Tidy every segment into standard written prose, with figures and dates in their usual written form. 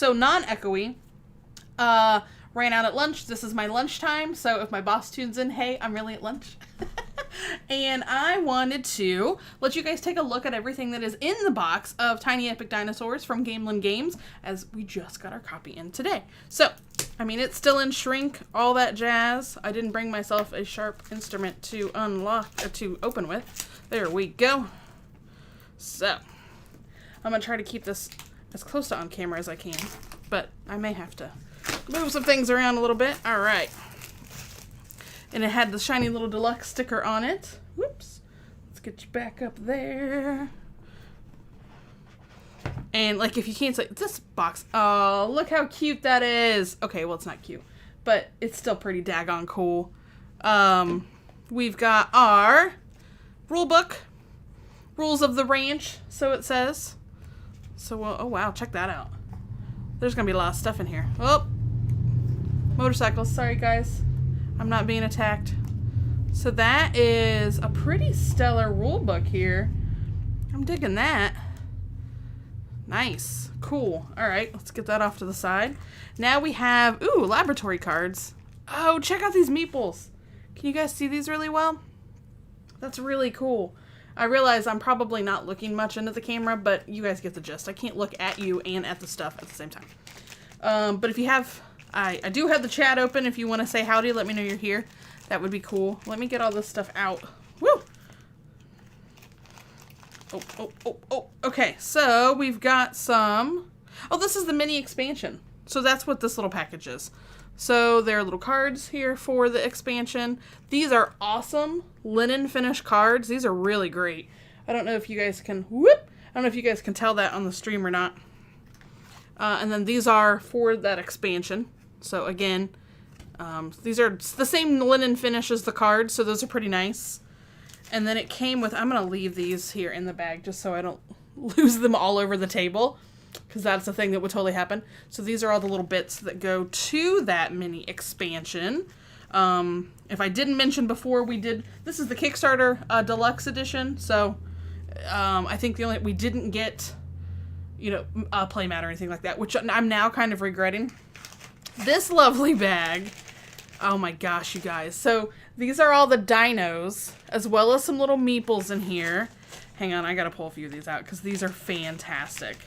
So non-echoey. Ran out at lunch. This is my lunchtime, so if my boss tunes in, hey, I'm really at lunch. And I wanted to let you guys take a look at everything that is in the box of Tiny Epic Dinosaurs from Gamelyn Games, as we just got our copy in today. So, I mean, it's still in shrink, all that jazz. I didn't bring myself a sharp instrument to to open with. There we go. So, I'm going to try to keep this as close to on camera as I can, but I may have to move some things around a little bit. All right. And it had the shiny little deluxe sticker on it. Whoops. Let's get you back up there. And like, if you can't see this box, oh, look how cute that is. Okay, well, it's not cute, but it's still pretty daggone cool. We've got our rule book, rules of the ranch, so it says. So, oh wow, check that out. There's gonna be a lot of stuff in here. Oh, motorcycles. Sorry, guys. I'm not being attacked. So that is a pretty stellar rule book here. I'm digging that. Nice. Cool. All right, let's get that off to the side. Now we have, ooh, laboratory cards. Oh, check out these meeples. Can you guys see these really well? That's really cool. I realize I'm probably not looking much into the camera, but you guys get the gist. I can't look at you and at the stuff at the same time. But if you have, I do have the chat open. If you want to say howdy, let me know you're here. That would be cool. Let me get all this stuff out. Woo! Oh. Okay, so we've got some, oh, this is the mini expansion. So that's what this little package is. So there are little cards here for the expansion. These are awesome linen finish cards. These are really great. I don't know if you guys can, I don't know if you guys can tell that on the stream or not. And then these are for that expansion. So again, these are the same linen finish as the cards, so those are pretty nice. And then it came with, I'm going to leave these here in the bag just so I don't lose them all over the table, because that's a thing that would totally happen. So these are all the little bits that go to that mini expansion. If I didn't mention before, this is the Kickstarter deluxe edition, so I think we didn't get, a playmat or anything like that, which I'm now kind of regretting. This lovely bag, oh my gosh, you guys. So these are all the dinos, as well as some little meeples in here. Hang on, I gotta pull a few of these out, because these are fantastic.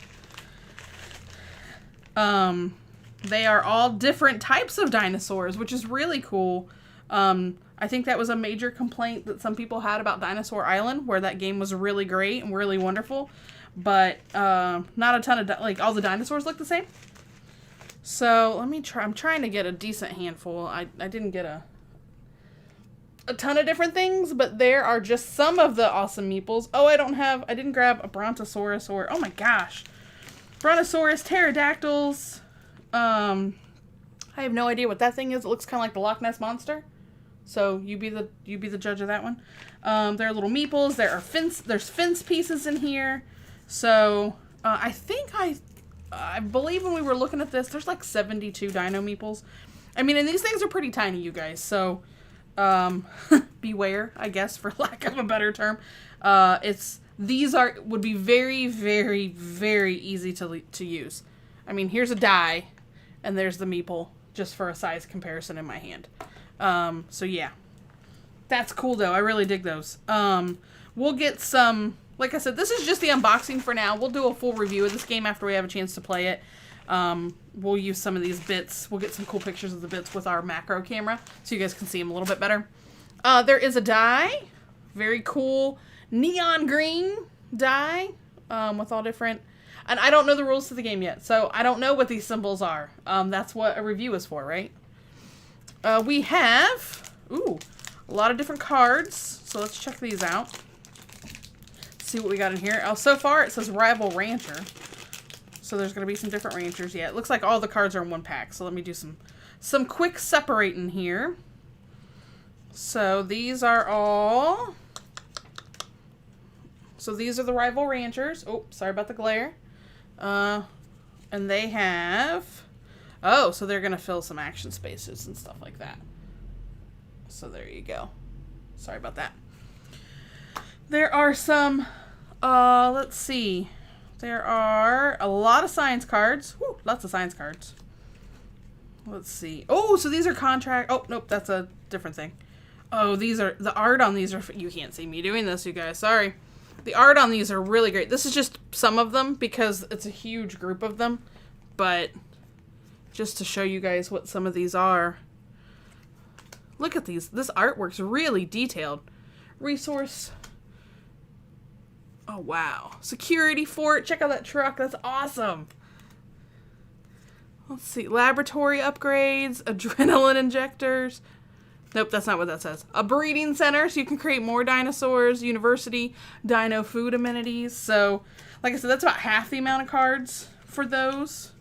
They are all different types of dinosaurs, which is really cool. I think that was a major complaint that some people had about Dinosaur Island, where that game was really great and really wonderful, but not a ton of, all the dinosaurs look the same. So let me try, I'm trying to get a decent handful. I didn't get a ton of different things, but there are just some of the awesome meeples. Oh, I didn't grab a Brontosaurus or, oh my gosh, Brontosaurus, pterodactyls. I have no idea what that thing is. It looks kind of like the Loch Ness Monster. So you be the judge of that one. There are little meeples. There's fence pieces in here. So I think I believe when we were looking at this, there's like 72 dino meeples. I mean, and these things are pretty tiny, you guys. So beware, I guess, for lack of a better term. These would be very, very, very easy to use. I mean, here's a die, and there's the meeple, just for a size comparison in my hand. So yeah, that's cool though. I really dig those. We'll get some, like I said, this is just the unboxing for now. We'll do a full review of this game after we have a chance to play it. We'll use some of these bits. We'll get some cool pictures of the bits with our macro camera so you guys can see them a little bit better. There is a die, very cool neon green die, with all different, and I don't know the rules to the game yet, so I don't know what these symbols are. That's what a review is for, right? We have, a lot of different cards, so let's check these out. See what we got in here. Oh, so far it says Rival Rancher. So there's going to be some different ranchers. Yeah, it looks like all the cards are in one pack. So let me do some quick separating here. So these are all... So these are the Rival Ranchers. Oh, sorry about the glare. And they have... Oh, so they're going to fill some action spaces and stuff like that. So there you go. Sorry about that. There are some... let's see. There are a lot of science cards. Woo. lots of science cards. Let's see. Oh, so these are contract. Oh, nope, that's a different thing. Oh, these are, the art on these are, you can't see me doing this, you guys, sorry. The art on these are really great. This is just some of them because it's a huge group of them, but just to show you guys what some of these are. Look at these. This artwork's really detailed. Resource. Oh, wow. Security fort. Check out that truck. That's awesome. Let's see. Laboratory upgrades. Adrenaline injectors. Nope, that's not what that says. A breeding center, so you can create more dinosaurs. University. Dino food amenities. So, like I said, that's about half the amount of cards for those.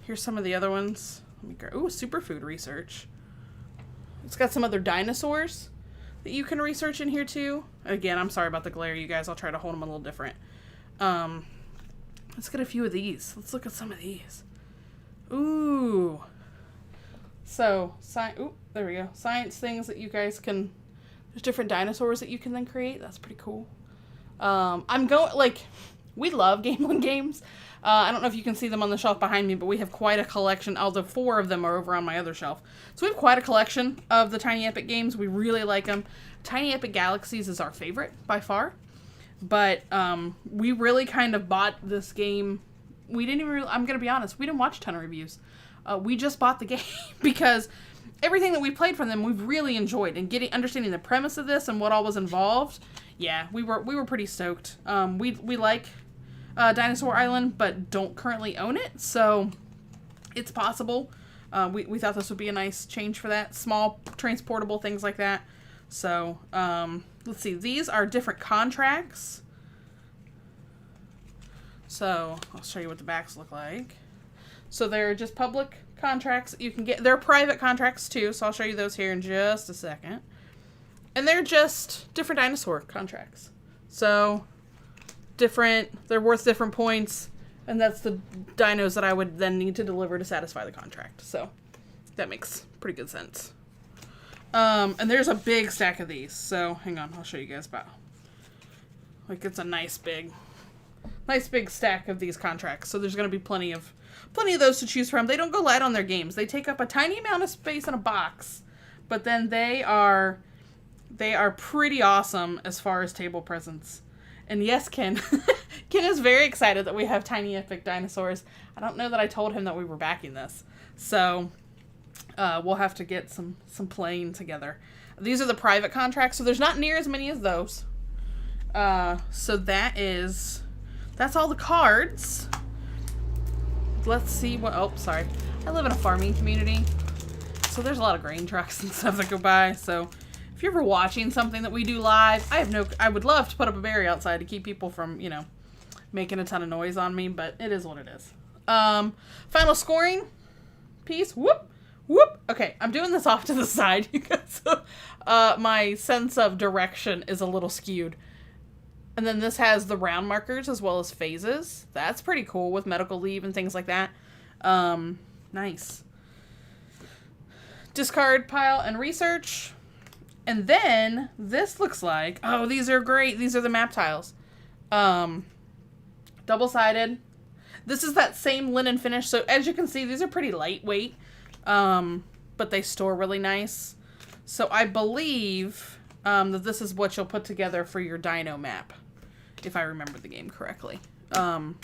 Here's some of the other ones. Let me go. Ooh, superfood research. It's got some other dinosaurs that you can research in here too. Again, I'm sorry about the glare, you guys. I'll try to hold them a little different. Let's get a few of these. Let's look at some of these. Ooh. So, ooh, there we go. Science things that you guys can, there's different dinosaurs that you can then create. That's pretty cool. We love Gamelyn Games. I don't know if you can see them on the shelf behind me, but we have quite a collection, although 4 of them are over on my other shelf. So we have quite a collection of the Tiny Epic games. We really like them. Tiny Epic Galaxies is our favorite by far. But we really kind of bought this game. We didn't even I'm going to be honest, we didn't watch a ton of reviews. We just bought the game because everything that we played from them we've really enjoyed. And understanding the premise of this and what all was involved, yeah, we were pretty stoked. We like Dinosaur Island, but don't currently own it, so it's possible. We thought this would be a nice change for that. Small, transportable, things like that. So, let's see. These are different contracts. So, I'll show you what the backs look like. So, they're just public contracts you can get. They're private contracts, too, so I'll show you those here in just a second. And they're just different dinosaur contracts. So, they're worth different points, and that's the dinos that I would then need to deliver to satisfy the contract. So that makes pretty good sense. And there's a big stack of these. So hang on, I'll show you guys about. Like it's a nice big stack of these contracts. So there's going to be plenty of those to choose from. They don't go light on their games. They take up a tiny amount of space in a box, but then they are pretty awesome as far as table presence. And yes, Ken. Ken is very excited that we have Tiny Epic Dinosaurs. I don't know that I told him that we were backing this. So, we'll have to get some playing together. These are the private contracts, so there's not near as many as those. So that's all the cards. Let's see what, oh, sorry. I live in a farming community, so there's a lot of grain trucks and stuff that go by, so if you're ever watching something that we do live, I would love to put up a barrier outside to keep people from, making a ton of noise on me, but it is what it is. Final scoring piece. Whoop, whoop. Okay, I'm doing this off to the side because my sense of direction is a little skewed. And then this has the round markers as well as phases. That's pretty cool with medical leave and things like that. Nice. Discard pile and research. And then this looks like, oh, these are great. These are the map tiles. Double-sided. This is that same linen finish. So as you can see, these are pretty lightweight, but they store really nice. So I believe that this is what you'll put together for your dino map, if I remember the game correctly. Yeah,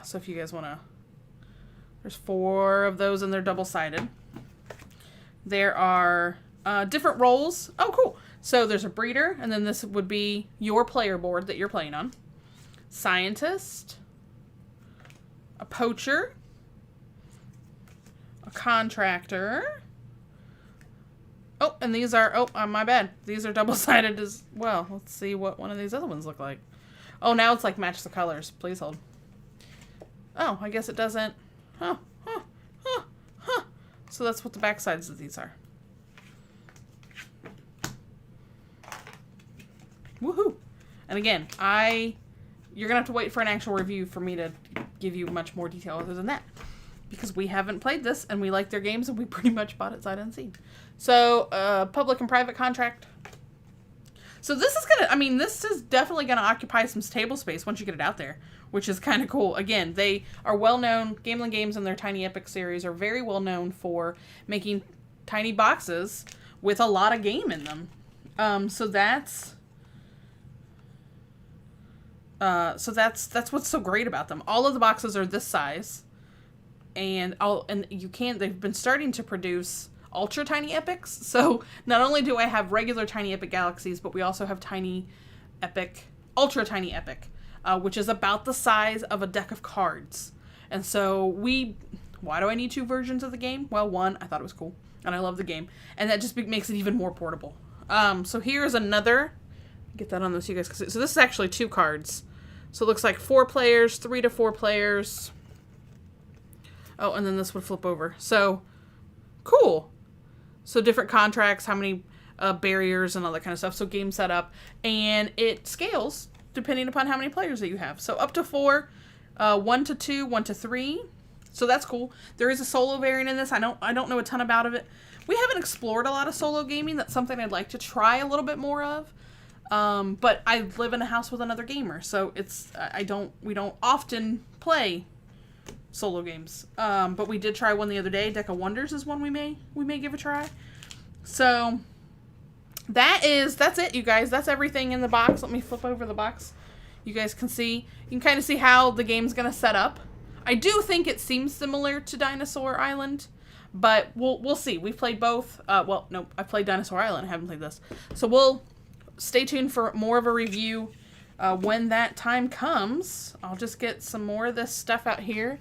so if you guys want to, there's 4 of those and they're double-sided. There are different roles. Oh, cool. So there's a breeder, and then this would be your player board that you're playing on. Scientist. A poacher. A contractor. Oh, and these are, my bad. These are double-sided as well. Let's see what one of these other ones look like. Oh, now it's like match the colors. Please hold. Oh, I guess it doesn't. Huh. So that's what the back sides of these are. Woohoo! And again, you're gonna have to wait for an actual review for me to give you much more detail other than that. Because we haven't played this, and we like their games, and we pretty much bought it sight unseen. So, public and private contract. So this is this is definitely gonna occupy some table space once you get it out there. which is kind of cool. Again, they are well known. Gamelyn Games and their Tiny Epic series are very well known for making tiny boxes with a lot of game in them. So that's what's so great about them. All of the boxes are this size, and they've been starting to produce ultra tiny epics. So not only do I have regular Tiny Epic Galaxies, but we also have Tiny Epic, ultra tiny epic, which is about the size of a deck of cards. And so why do I need 2 versions of the game? Well, one, I thought it was cool, and I love the game, and that just makes it even more portable. So here's another, get that on this so you guys can see. So this is actually 2 cards. So it looks like 4 players, 3 to 4 players. Oh, and then this would flip over. So cool. So different contracts, how many barriers and all that kind of stuff. So game setup, and it scales depending upon how many players that you have. So up to 4, 1 to 2, 1 to 3. So that's cool. There is a solo variant in this. I don't know a ton about it. We haven't explored a lot of solo gaming. That's something I'd like to try a little bit more of. But I live in a house with another gamer, so we don't often play solo games. But we did try one the other day. Deck of Wonders is one we may give a try. So that's it, you guys. That's everything in the box. Let me flip over the box. You guys can see. You can kind of see how the game's gonna set up. I do think it seems similar to Dinosaur Island, but we'll see. We've played both. Well, no, I've played Dinosaur Island. I haven't played this. So we'll stay tuned for more of a review when that time comes. I'll just get some more of this stuff out here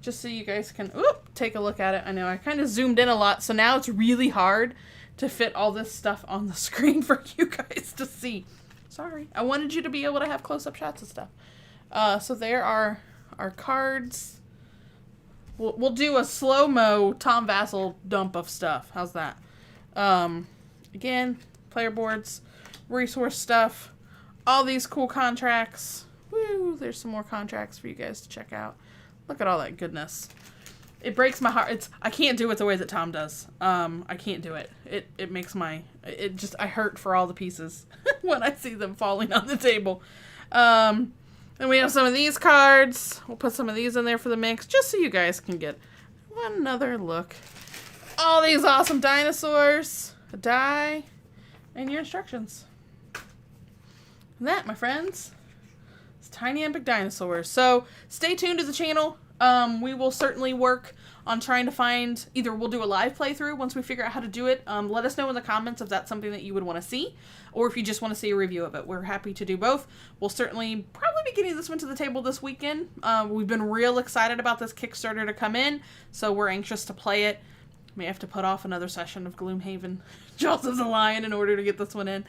just so you guys can take a look at it. I know I kind of zoomed in a lot, so now it's really hard to fit all this stuff on the screen for you guys to see. Sorry. I wanted you to be able to have close-up shots of stuff. So there are our cards. We'll do a slow-mo Tom Vassell dump of stuff. How's that? Again, player boards, resource stuff, all these cool contracts. Woo! There's some more contracts for you guys to check out. Look at all that goodness. It breaks my heart. I can't do it the way that Tom does. I can't do it. It makes I hurt for all the pieces when I see them falling on the table. Then we have some of these cards. We'll put some of these in there for the mix, just so you guys can get another look. All these awesome dinosaurs, a die, and your instructions. And that, my friends, is Tiny Epic Dinosaurs. So stay tuned to the channel. We will certainly work on trying to find, either we'll do a live playthrough once we figure out how to do it. Let us know in the comments if that's something that you would want to see, or if you just want to see a review of it. We're happy to do both. We'll certainly probably be getting this one to the table this weekend. We've been real excited about this Kickstarter to come in, so we're anxious to play it. May have to put off another session of Gloomhaven Jaws of the Lion in order to get this one in.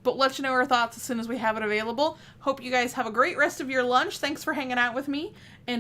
But let you know our thoughts as soon as we have it available. Hope you guys have a great rest of your lunch. Thanks for hanging out with me. And